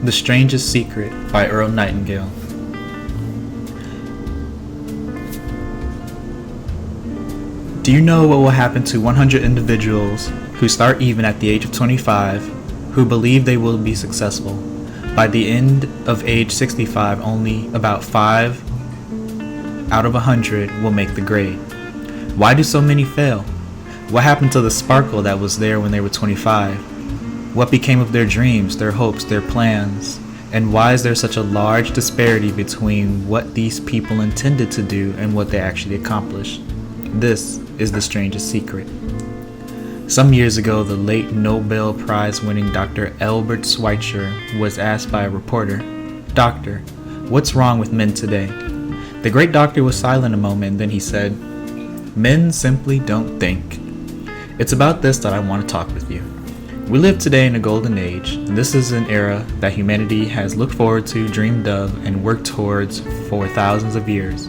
The Strangest Secret by Earl Nightingale. Do you know what will happen to 100 individuals who start even at the age of 25, who believe they will be successful? By the end of age 65, only about 5 out of 100 will make the grade. Why do so many fail? What happened to the sparkle that was there when they were 25? What became of their dreams, their hopes, their plans? And why is there such a large disparity between what these people intended to do and what they actually accomplished? This is the strangest secret. Some years ago, the late Nobel Prize winning Dr. Albert Schweitzer was asked by a reporter, "Doctor, what's wrong with men today?" The great doctor was silent a moment, and then he said, "Men simply don't think." It's about this that I want to talk with you. We live today in a golden age, and this is an era that humanity has looked forward to, dreamed of, and worked towards for thousands of years.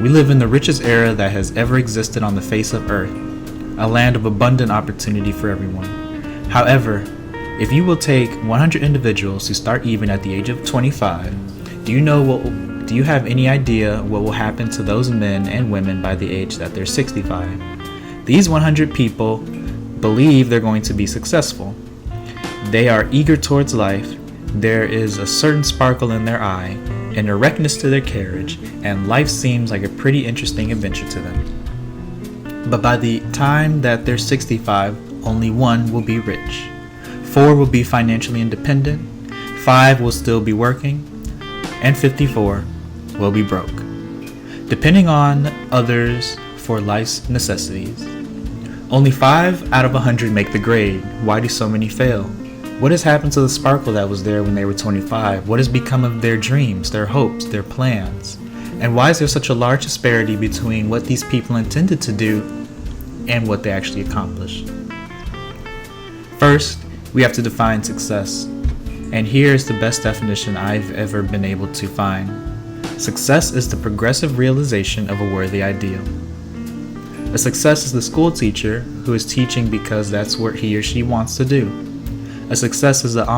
We live in the richest era that has ever existed on the face of Earth, a land of abundant opportunity for everyone. However, if you will take 100 individuals who start even at the age of 25, do you have any idea what will happen to those men and women by the age that they're 65? These 100 people believe they're going to be successful. They are eager towards life. There is a certain sparkle in their eye, an erectness to their carriage, and life seems like a pretty interesting adventure to them. But by the time that they're 65, only 1 will be rich, 4 will be financially independent, 5 will still be working, and 54 will be broke, depending on others for life's necessities. Only 5 out of 100 make the grade. Why do so many fail? What has happened to the sparkle that was there when they were 25? What has become of their dreams, their hopes, their plans? And why is there such a large disparity between what these people intended to do and what they actually accomplished? First, we have to define success. And here is the best definition I've ever been able to find. Success is the progressive realization of a worthy ideal. A success is the school teacher who is teaching because that's what he or she wants to do. A success is the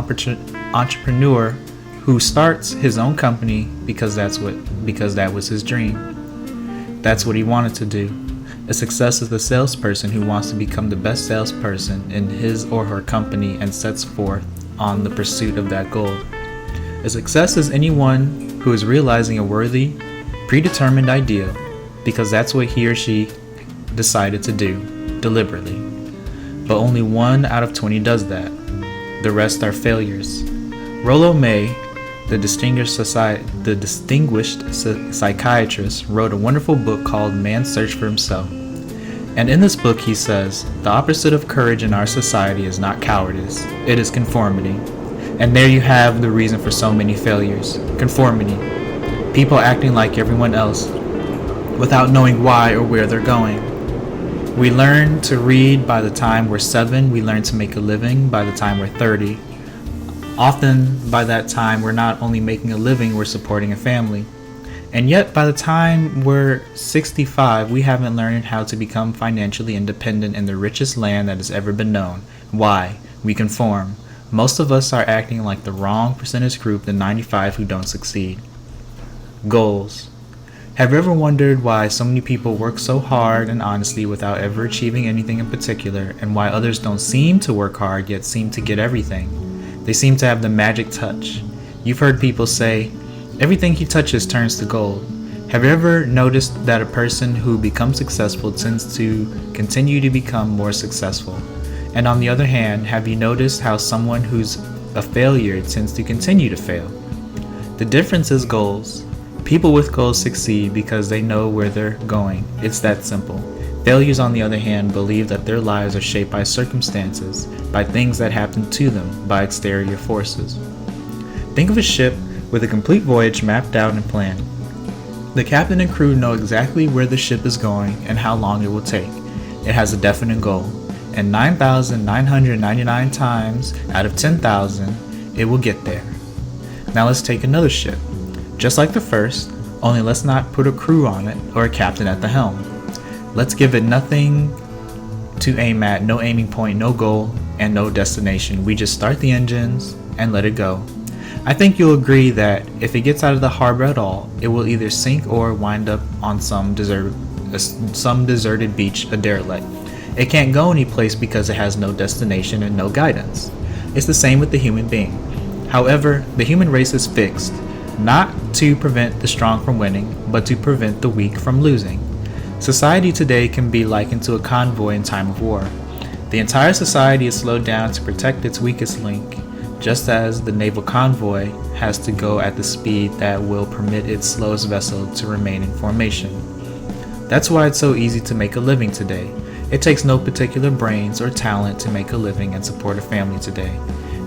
entrepreneur who starts his own company because that was his dream. That's what he wanted to do. A success is the salesperson who wants to become the best salesperson in his or her company and sets forth on the pursuit of that goal. A success is anyone who is realizing a worthy, predetermined ideal because that's what he or she decided to do deliberately. But only 1 out of 20 does that. The rest are failures. Rollo May, the distinguished psychiatrist, wrote a wonderful book called Man's Search for Himself. And in this book he says, the opposite of courage in our society is not cowardice, it is conformity. And there you have the reason for so many failures. Conformity. People acting like everyone else without knowing why or where they're going. We learn to read by the time we're 7. We learn to make a living by the time we're 30. Often by that time, we're not only making a living, we're supporting a family. And yet by the time we're 65, we haven't learned how to become financially independent in the richest land that has ever been known. Why? We conform. Most of us are acting like the wrong percentage group, the 95 who don't succeed. Goals. Have you ever wondered why so many people work so hard and honestly without ever achieving anything in particular, and why others don't seem to work hard yet seem to get everything? They seem to have the magic touch. You've heard people say, everything he touches turns to gold. Have you ever noticed that a person who becomes successful tends to continue to become more successful? And on the other hand, have you noticed how someone who's a failure tends to continue to fail? The difference is goals. People with goals succeed because they know where they're going. It's that simple. Failures, on the other hand, believe that their lives are shaped by circumstances, by things that happen to them, by exterior forces. Think of a ship with a complete voyage mapped out and planned. The captain and crew know exactly where the ship is going and how long it will take. It has a definite goal, and 9,999 times out of 10,000, it will get there. Now let's take another ship. Just like the first, only let's not put a crew on it or a captain at the helm. Let's give it nothing to aim at, no aiming point, no goal, and no destination. We just start the engines and let it go. I think you'll agree that if it gets out of the harbor at all, it will either sink or wind up on some deserted beach, a derelict. It can't go anyplace because it has no destination and no guidance. It's the same with the human being. However, the human race is fixed, not to prevent the strong from winning, but to prevent the weak from losing. Society today can be likened to a convoy in time of war. The entire society is slowed down to protect its weakest link, just as the naval convoy has to go at the speed that will permit its slowest vessel to remain in formation. That's why it's so easy to make a living today. It takes no particular brains or talent to make a living and support a family today.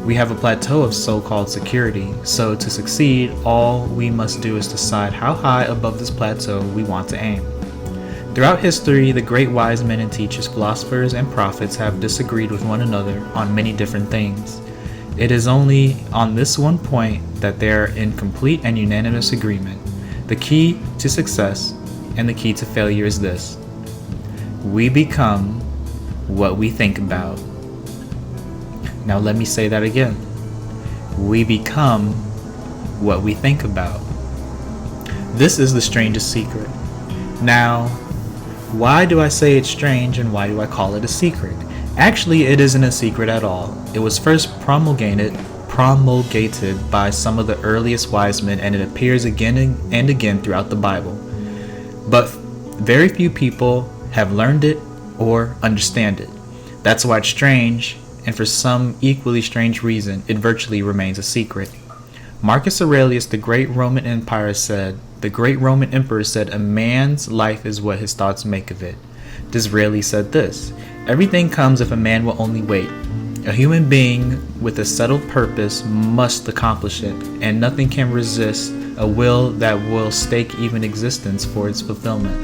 We have a plateau of so-called security, so to succeed, all we must do is decide how high above this plateau we want to aim. Throughout history, the great wise men and teachers, philosophers, and prophets have disagreed with one another on many different things. It is only on this one point that they are in complete and unanimous agreement. The key to success and the key to failure is this: we become what we think about. Now let me say that again. We become what we think about. This is the strangest secret. Now, why do I say it's strange and why do I call it a secret? Actually, it isn't a secret at all. It was first promulgated by some of the earliest wise men, and it appears again and again throughout the Bible. But very few people have learned it or understand it. That's why it's strange, and for some equally strange reason, it virtually remains a secret. Marcus Aurelius, the great Roman Emperor said, a man's life is what his thoughts make of it. Disraeli said this: everything comes if a man will only wait. A human being with a settled purpose must accomplish it, and nothing can resist a will that will stake even existence for its fulfillment.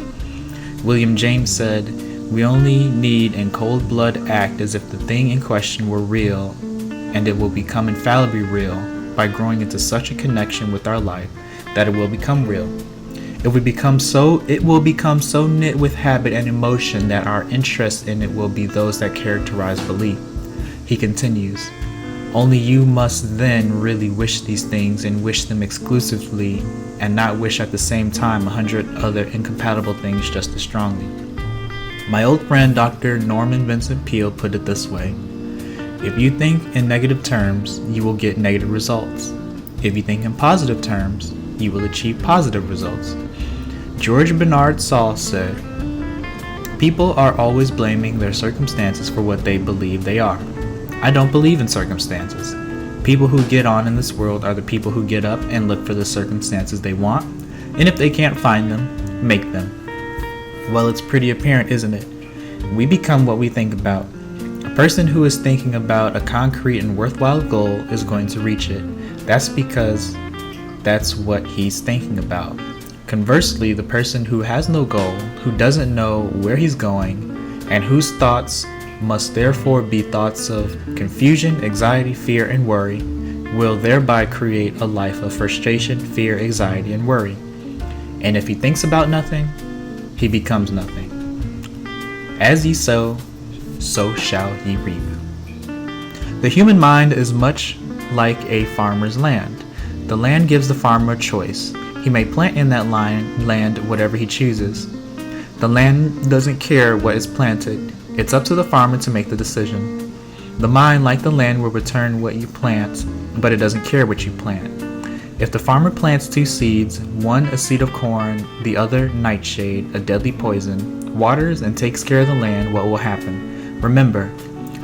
William James said, we only need in cold blood act as if the thing in question were real, and it will become infallibly real by growing into such a connection with our life that it will become real. It will become so knit with habit and emotion that our interest in it will be those that characterize belief. He continues, only you must then really wish these things and wish them exclusively, and not wish at the same time 100 other incompatible things just as strongly. My old friend Dr. Norman Vincent Peale put it this way: if you think in negative terms, you will get negative results. If you think in positive terms, you will achieve positive results. George Bernard Shaw said, people are always blaming their circumstances for what they believe they are. I don't believe in circumstances. People who get on in this world are the people who get up and look for the circumstances they want, and if they can't find them, make them. Well, it's pretty apparent, isn't it? We become what we think about. A person who is thinking about a concrete and worthwhile goal is going to reach it. That's because that's what he's thinking about. Conversely, the person who has no goal, who doesn't know where he's going, and whose thoughts must therefore be thoughts of confusion, anxiety, fear, and worry, will thereby create a life of frustration, fear, anxiety, and worry. And if he thinks about nothing, he becomes nothing. As ye sow, so shall ye reap. The human mind is much like a farmer's land. The land gives the farmer a choice. He may plant in that land whatever he chooses. The land doesn't care what is planted. It's up to the farmer to make the decision. The mind, like the land, will return what you plant, but it doesn't care what you plant. If the farmer plants 2 seeds, one a seed of corn, the other nightshade, a deadly poison, waters and takes care of the land, what will happen? Remember,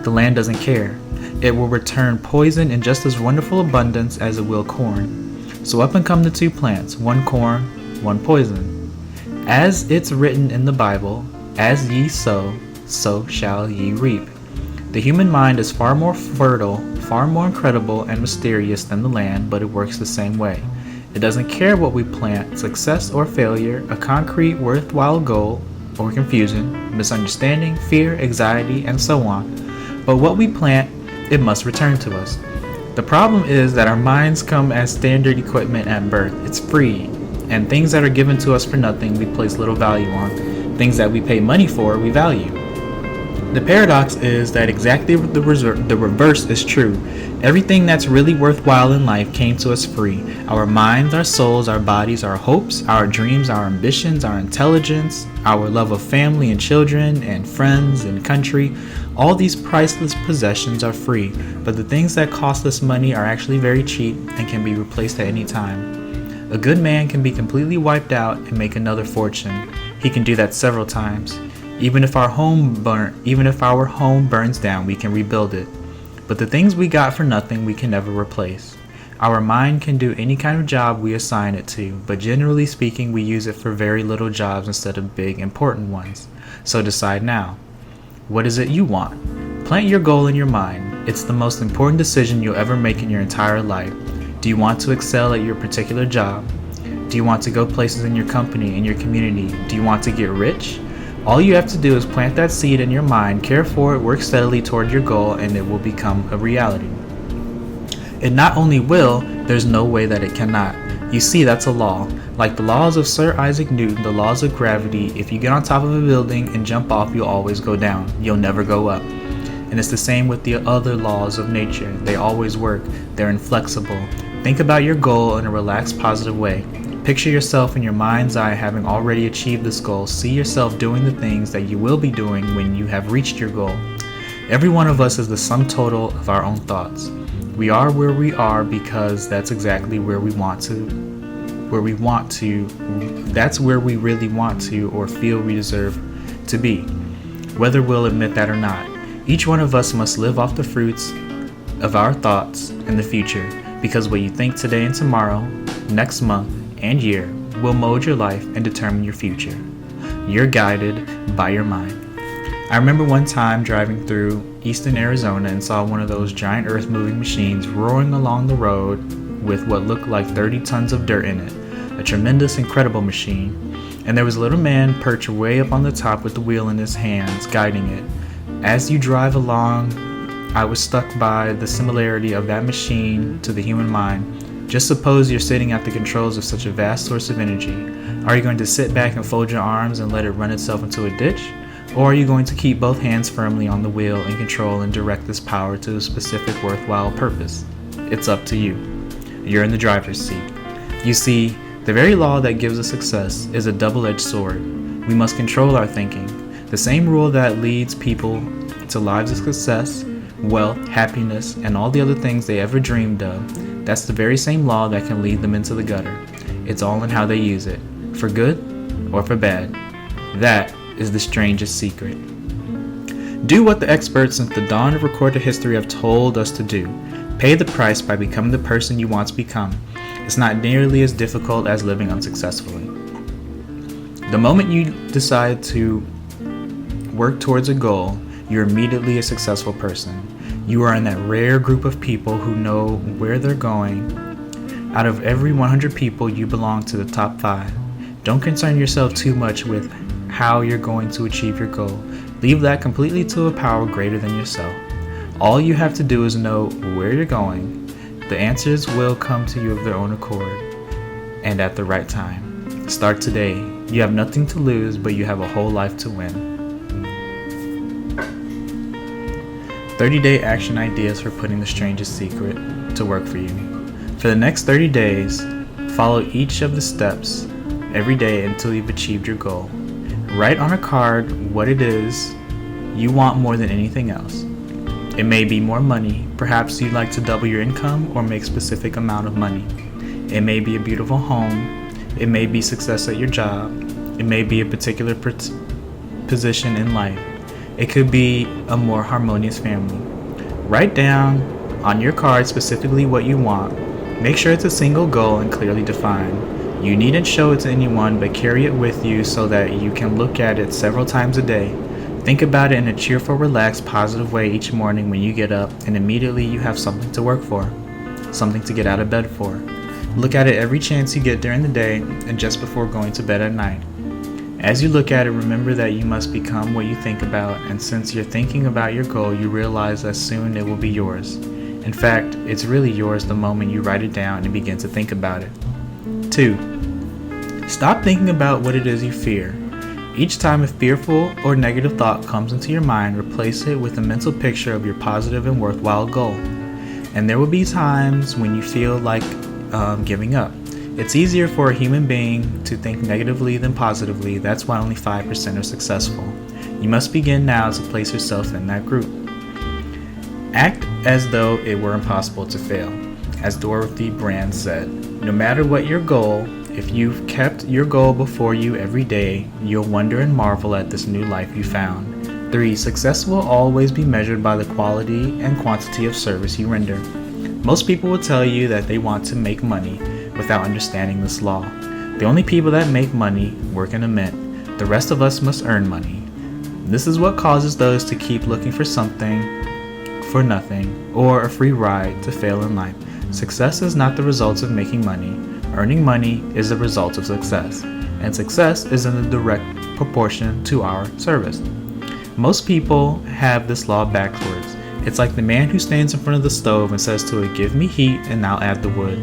the land doesn't care. It will return poison in just as wonderful abundance as it will corn. So up and come the 2 plants, one corn, one poison. As it's written in the Bible, as ye sow, so shall ye reap. The human mind is far more fertile, far more incredible and mysterious than the land, but it works the same way. It doesn't care what we plant, success or failure, a concrete, worthwhile goal, or confusion, misunderstanding, fear, anxiety, and so on. But what we plant, it must return to us. The problem is that our minds come as standard equipment at birth. It's free, and things that are given to us for nothing we place little value on. Things that we pay money for, we value. The paradox is that exactly the reverse is true. Everything that's really worthwhile in life came to us free. Our minds, our souls, our bodies, our hopes, our dreams, our ambitions, our intelligence, our love of family and children and friends and country. All these priceless possessions are free, but the things that cost us money are actually very cheap and can be replaced at any time. A good man can be completely wiped out and make another fortune. He can do that several times. Even if our home burns down, we can rebuild it. But the things we got for nothing, we can never replace. Our mind can do any kind of job we assign it to, but generally speaking, we use it for very little jobs instead of big, important ones. So decide now. What is it you want? Plant your goal in your mind. It's the most important decision you'll ever make in your entire life. Do you want to excel at your particular job? Do you want to go places in your company, in your community? Do you want to get rich? All you have to do is plant that seed in your mind, care for it, work steadily toward your goal, and it will become a reality. It not only will, there's no way that it cannot. You see, that's a law. Like the laws of Sir Isaac Newton, the laws of gravity, if you get on top of a building and jump off, you'll always go down. You'll never go up. And it's the same with the other laws of nature. They always work. They're inflexible. Think about your goal in a relaxed, positive way. Picture yourself in your mind's eye having already achieved this goal. See yourself doing the things that you will be doing when you have reached your goal. Every one of us is the sum total of our own thoughts. We are where we are because that's exactly where we want to. That's where we really want to or feel we deserve to be, whether we'll admit that or not. Each one of us must live off the fruits of our thoughts in the future, because what you think today and tomorrow, next month, and year will mold your life and determine your future. You're guided by your mind. I remember one time driving through eastern Arizona and saw one of those giant earth-moving machines roaring along the road with what looked like 30 tons of dirt in it. A tremendous, incredible machine. And there was a little man perched way up on the top with the wheel in his hands, guiding it. As you drive along, I was struck by the similarity of that machine to the human mind. Just suppose you're sitting at the controls of such a vast source of energy. Are you going to sit back and fold your arms and let it run itself into a ditch? Or are you going to keep both hands firmly on the wheel and control and direct this power to a specific worthwhile purpose? It's up to you. You're in the driver's seat. You see, the very law that gives us success is a double-edged sword. We must control our thinking. The same rule that leads people to lives of success, wealth, happiness, and all the other things they ever dreamed of, that's the very same law that can lead them into the gutter. It's all in how they use it, for good or for bad. That is the strangest secret. Do what the experts since the dawn of recorded history have told us to do. Pay the price by becoming the person you want to become. It's not nearly as difficult as living unsuccessfully. The moment you decide to work towards a goal, you're immediately a successful person. You are in that rare group of people who know where they're going. Out of every 100 people, you belong to the top 5. Don't concern yourself too much with how you're going to achieve your goal. Leave that completely to a power greater than yourself. All you have to do is know where you're going. The answers will come to you of their own accord and at the right time. Start today. You have nothing to lose, but you have a whole life to win. 30-day action ideas for putting the strangest secret to work for you. For the next 30 days, follow each of the steps every day until you've achieved your goal. Write on a card what it is you want more than anything else. It may be more money. Perhaps you'd like to double your income or make a specific amount of money. It may be a beautiful home. It may be success at your job. It may be a particular position in life. It could be a more harmonious family. Write down on your card specifically what you want. Make sure it's a single goal and clearly defined. You needn't show it to anyone, but carry it with you so that you can look at it several times a day. Think about it in a cheerful, relaxed, positive way each morning when you get up, and immediately you have something to work for, something to get out of bed for. Look at it every chance you get during the day and just before going to bed at night. As you look at it, remember that you must become what you think about, and since you're thinking about your goal, you realize that soon it will be yours. In fact, it's really yours the moment you write it down and begin to think about it. 2. Stop thinking about what it is you fear. Each time a fearful or negative thought comes into your mind, replace it with a mental picture of your positive and worthwhile goal. And there will be times when you feel like giving up. It's easier for a human being to think negatively than positively. That's why only 5% are successful. You must begin now to place yourself in that group. Act as though it were impossible to fail. As Dorothy Brand said, no matter what your goal, if you've kept your goal before you every day, you'll wonder and marvel at this new life you found. 3. Success will always be measured by the quality and quantity of service you render. Most people will tell you that they want to make money without understanding this law. The only people that make money work in a mint. The rest of us must earn money. This is what causes those to keep looking for something for nothing or a free ride to fail in life. Success is not the result of making money. Earning money is the result of success, and success is in a direct proportion to our service. Most people have this law backwards. It's like the man who stands in front of the stove and says to it, "Give me heat and I'll add the wood."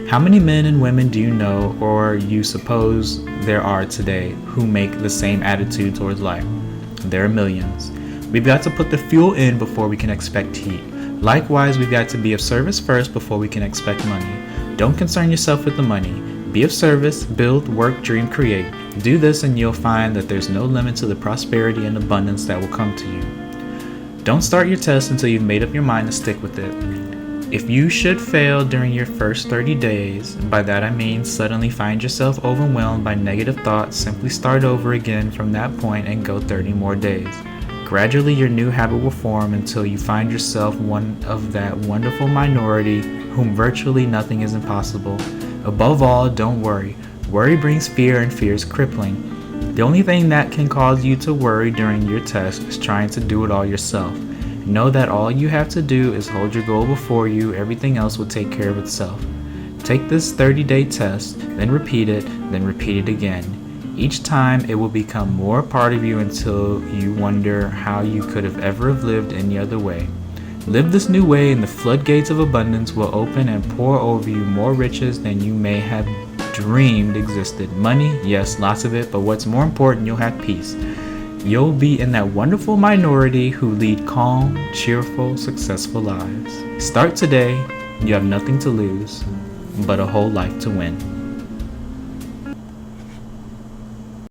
How many men and women do you know or you suppose there are today who make the same attitude towards life? There are millions. We've got to put the fuel in before we can expect heat. Likewise, we've got to be of service first before we can expect money. Don't concern yourself with the money. Be of service, build, work, dream, create. Do this and you'll find that there's no limit to the prosperity and abundance that will come to you. Don't start your test until you've made up your mind to stick with it. If you should fail during your first 30 days, by that I mean suddenly find yourself overwhelmed by negative thoughts, simply start over again from that point and go 30 more days. Gradually your new habit will form until you find yourself one of that wonderful minority whom virtually nothing is impossible. Above all, don't worry. Worry brings fear and fear is crippling. The only thing that can cause you to worry during your test is trying to do it all yourself. Know that all you have to do is hold your goal before you. Everything else will take care of itself. Take this 30-day test, then repeat it again. Each time it will become more a part of you until you wonder how you could have ever lived any other way. Live this new way and the floodgates of abundance will open and pour over you more riches than you may have dreamed existed. Money, yes, lots of it, but what's more important, you'll have peace. You'll be in that wonderful minority who lead calm, cheerful, successful lives. Start today. You have nothing to lose, but a whole life to win.